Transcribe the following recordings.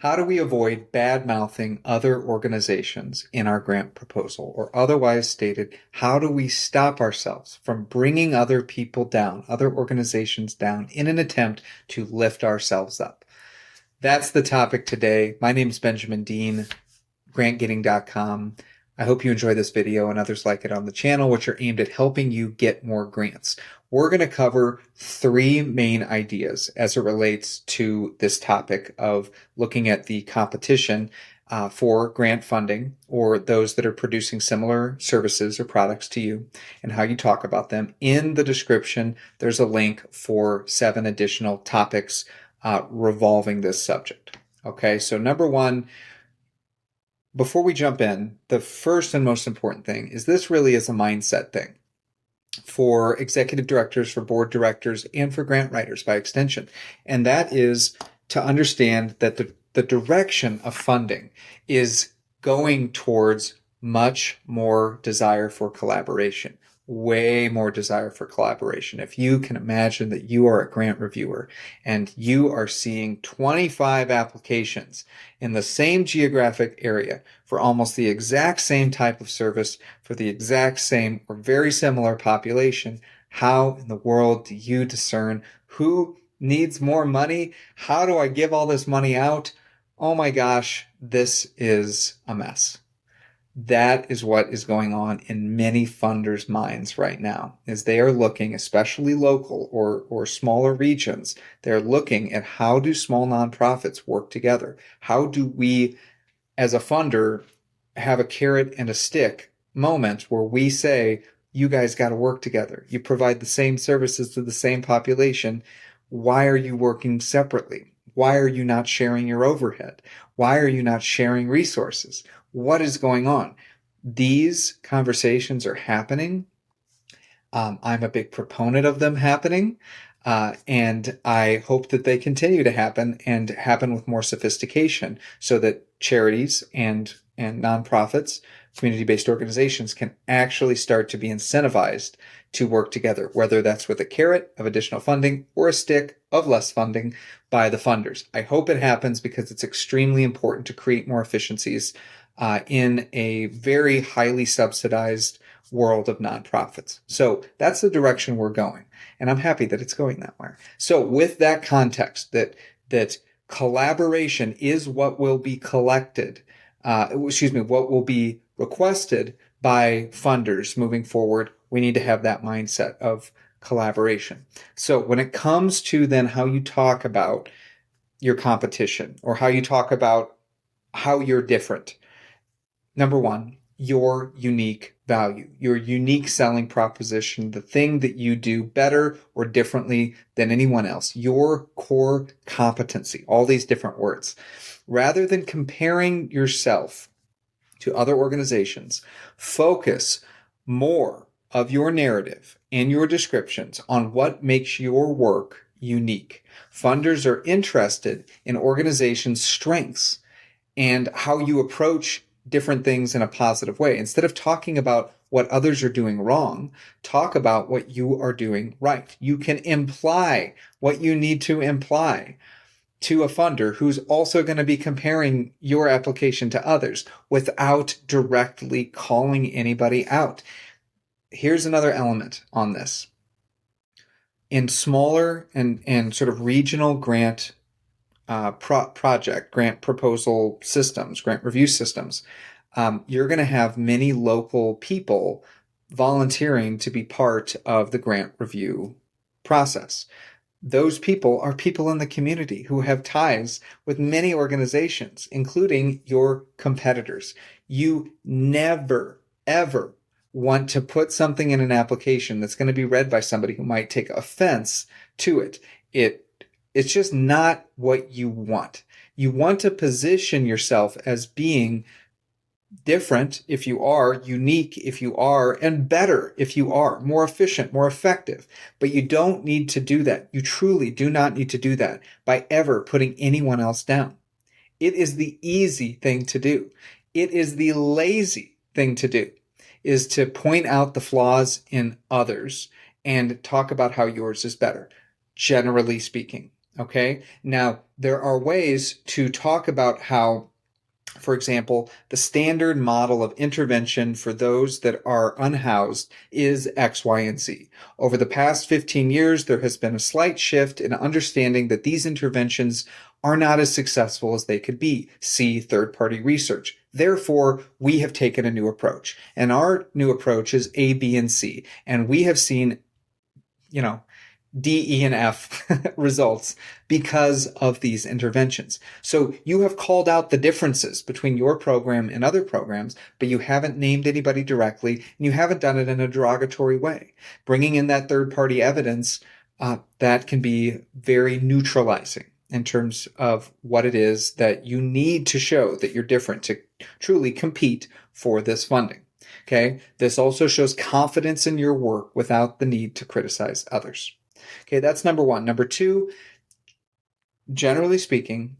How do we avoid bad-mouthing other organizations in our grant proposal? Or otherwise stated, how do we stop ourselves from bringing other people down, other organizations down, in an attempt to lift ourselves up? That's the topic today. My name is Benjamin Dean, grantgetting.com. I hope you enjoy this video and others like it on the channel, which are aimed at helping you get more grants. We're going to cover three main ideas as it relates to this topic of looking at the competition for grant funding, or those that are producing similar services or products to you, and how you talk about them. In the description, there's a link for 7 additional topics revolving this subject. Okay, so number one, before we jump in, the first and most important thing is this really is a mindset thing for executive directors, for board directors, and for grant writers by extension. And that is to understand that the direction of funding is going towards much more desire for collaboration. Way more desire for collaboration. If you can imagine that you are a grant reviewer and you are seeing 25 applications in the same geographic area for almost the exact same type of service for the exact same or very similar population, how in the world do you discern who needs more money? How do I give all this money out? Oh my gosh, this is a mess. That is what is going on in many funders' minds right now, is they are looking, especially local or smaller regions, they're looking at how do small nonprofits work together? How do we, as a funder, have a carrot and a stick moment where we say, you guys got to work together. You provide the same services to the same population. Why are you working separately? Why are you not sharing your overhead? Why are you not sharing resources? What is going on? These conversations are happening. I'm a big proponent of them happening. And I hope that they continue to happen and happen with more sophistication so that charities and nonprofits, community-based organizations can actually start to be incentivized to work together, whether that's with a carrot of additional funding or a stick of less funding by the funders. I hope it happens because it's extremely important to create more efficiencies in a very highly subsidized world of nonprofits. So that's the direction we're going. And I'm happy that it's going that way. So with that context, that collaboration is what will be collected, what will be requested by funders moving forward, we need to have that mindset of collaboration. So when it comes to then how you talk about your competition or how you talk about how you're different, number one, your unique value, your unique selling proposition, the thing that you do better or differently than anyone else, your core competency, all these different words. Rather than comparing yourself to other organizations, focus more of your narrative and your descriptions on what makes your work unique. Funders are interested in organizations' strengths and how you approach different things in a positive way. Instead of talking about what others are doing wrong, talk about what you are doing right. You can imply what you need to imply to a funder who's also going to be comparing your application to others without directly calling anybody out. Here's another element on this. In smaller and sort of regional grant grant proposal systems, grant review systems, you're going to have many local people volunteering to be part of the grant review process. Those people are people in the community who have ties with many organizations, including your competitors. You never, ever want to put something in an application that's going to be read by somebody who might take offense to it. It's just not what you want. You want to position yourself as being different if you are, unique if you are, and better if you are, more efficient, more effective. But you don't need to do that. You truly do not need to do that by ever putting anyone else down. It is the easy thing to do. It is the lazy thing to do, is to point out the flaws in others and talk about how yours is better, generally speaking. Okay. Now, there are ways to talk about how, for example, the standard model of intervention for those that are unhoused is X, Y, and Z. Over the past 15 years, there has been a slight shift in understanding that these interventions are not as successful as they could be. See third-party research. Therefore, we have taken a new approach. And our new approach is A, B, and C. And we have seen, you know, D, E, and F results because of these interventions. So you have called out the differences between your program and other programs, but you haven't named anybody directly, and you haven't done it in a derogatory way. Bringing in that third-party evidence, that can be very neutralizing in terms of what it is that you need to show that you're different to truly compete for this funding. Okay. This also shows confidence in your work without the need to criticize others. Okay, that's number one. Number two, generally speaking,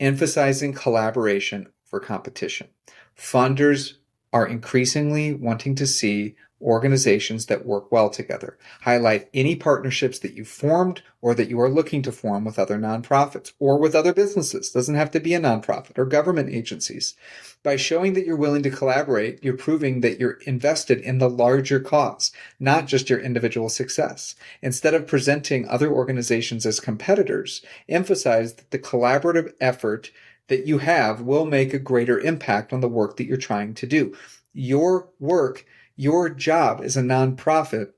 emphasizing collaboration for competition. Funders are increasingly wanting to see organizations that work well together. Highlight any partnerships that you formed or that you are looking to form with other nonprofits or with other businesses. Doesn't have to be a nonprofit or government agencies. By showing that you're willing to collaborate, you're proving that you're invested in the larger cause, not just your individual success. Instead of presenting other organizations as competitors, emphasize that the collaborative effort that you have will make a greater impact on the work that you're trying to do. Your work, your job as a nonprofit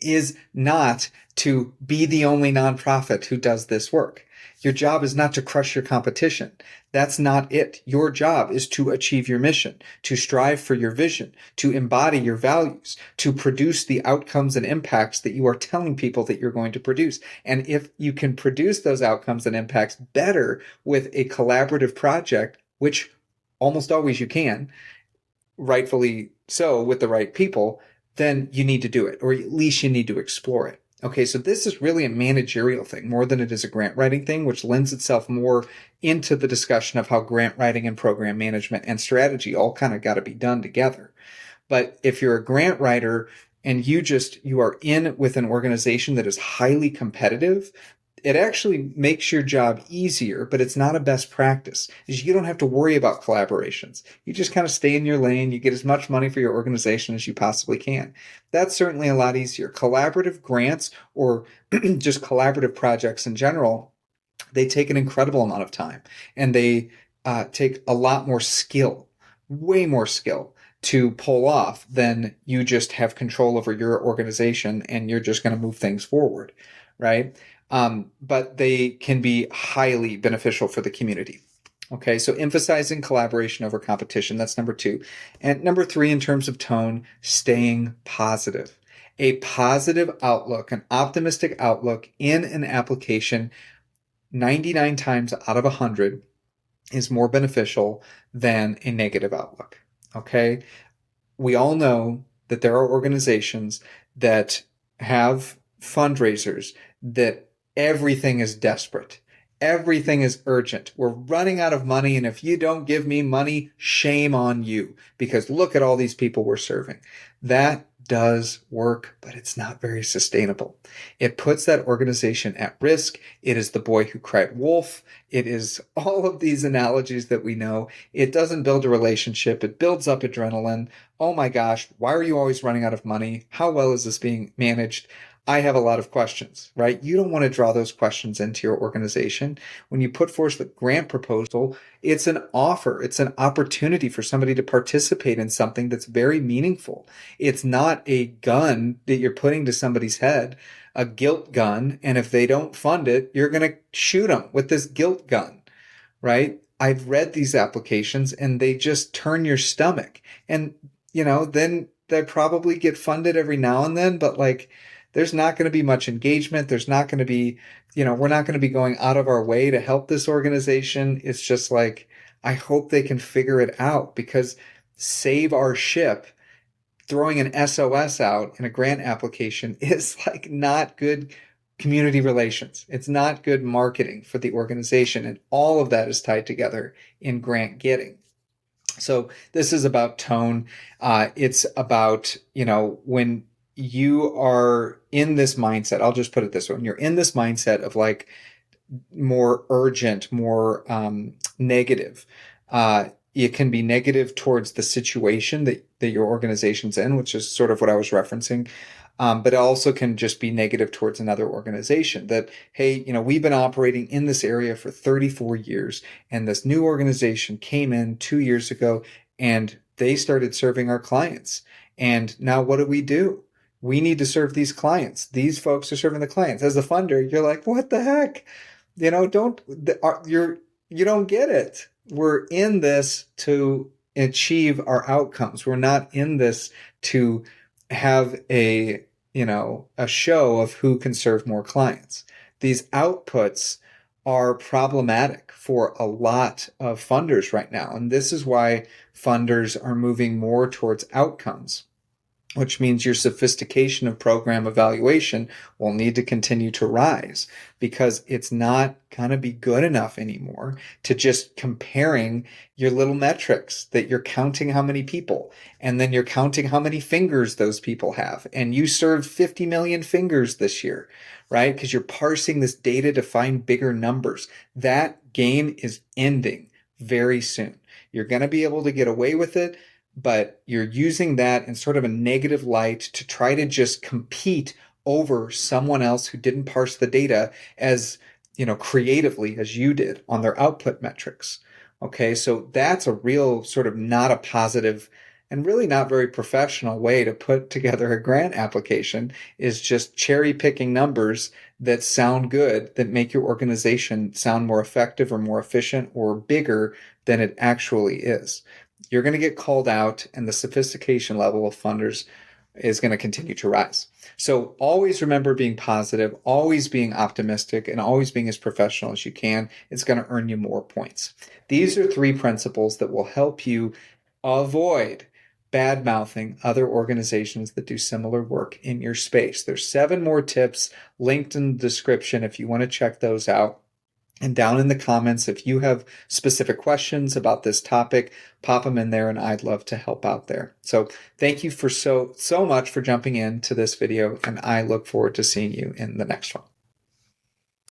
is not to be the only nonprofit who does this work. Your job is not to crush your competition. That's not it. Your job is to achieve your mission, to strive for your vision, to embody your values, to produce the outcomes and impacts that you are telling people that you're going to produce. And if you can produce those outcomes and impacts better with a collaborative project, which almost always you can, rightfully so with the right people, then you need to do it, or at least you need to explore it. Okay, so this is really a managerial thing more than it is a grant writing thing, which lends itself more into the discussion of how grant writing and program management and strategy all kind of got to be done together. But if you're a grant writer and you are in with an organization that is highly competitive, it actually makes your job easier, but it's not a best practice. You don't have to worry about collaborations. You just kind of stay in your lane. You get as much money for your organization as you possibly can. That's certainly a lot easier. Collaborative grants or just collaborative projects in general, they take an incredible amount of time, and they take a lot more skill, way more skill to pull off than you just have control over your organization and you're just going to move things forward, right? But they can be highly beneficial for the community. Okay, so emphasizing collaboration over competition, that's number two. And number three, in terms of tone, staying positive. A positive outlook, an optimistic outlook in an application 99 times out of 100 is more beneficial than a negative outlook. Okay, we all know that there are organizations that have fundraisers that everything is desperate. Everything is urgent. We're running out of money, and if you don't give me money, shame on you, because look at all these people we're serving. That does work, but it's not very sustainable. It puts that organization at risk. It is the boy who cried wolf. It is all of these analogies that we know. It doesn't build a relationship. It builds up adrenaline. Oh my gosh, why are you always running out of money? How well is this being managed? I have a lot of questions, right? You don't want to draw those questions into your organization. When you put forth the grant proposal, it's an offer. It's an opportunity for somebody to participate in something that's very meaningful. It's not a gun that you're putting to somebody's head, a guilt gun. And if they don't fund it, you're going to shoot them with this guilt gun, right? I've read these applications and they just turn your stomach. And, then they probably get funded every now and then, but like, there's not going to be much engagement. There's not going to be, we're not going to be going out of our way to help this organization. It's just like, I hope they can figure it out, because save our ship, throwing an SOS out in a grant application is like not good community relations. It's not good marketing for the organization. And all of that is tied together in grant getting. So this is about tone. It's about, when you are in this mindset, I'll just put it this way. When you're in this mindset of like, more urgent, more negative. It can be negative towards the situation that your organization's in, which is sort of what I was referencing. But it also can just be negative towards another organization that, hey, we've been operating in this area for 34 years, and this new organization came in 2 years ago and they started serving our clients. And now what do? We need to serve these clients. These folks are serving the clients. As a funder, you're like, what the heck? Don't you don't get it. We're in this to achieve our outcomes. We're not in this to have a show of who can serve more clients. These outputs are problematic for a lot of funders right now. And this is why funders are moving more towards outcomes, which means your sophistication of program evaluation will need to continue to rise, because it's not going to be good enough anymore to just comparing your little metrics that you're counting how many people, and then you're counting how many fingers those people have. And you served 50 million fingers this year, right? Because you're parsing this data to find bigger numbers. That game is ending very soon. You're going to be able to get away with it, but you're using that in sort of a negative light to try to just compete over someone else who didn't parse the data as, creatively as you did on their output metrics. Okay, so that's a real sort of not a positive and really not very professional way to put together a grant application, is just cherry picking numbers that sound good, that make your organization sound more effective or more efficient or bigger than it actually is. You're going to get called out, and the sophistication level of funders is going to continue to rise. So always remember being positive, always being optimistic, and always being as professional as you can. It's going to earn you more points. These are 3 principles that will help you avoid bad mouthing other organizations that do similar work in your space. There's 7 more tips linked in the description if you want to check those out. And down in the comments, if you have specific questions about this topic, pop them in there, and I'd love to help out there. So thank you for so much for jumping into this video, and I look forward to seeing you in the next one.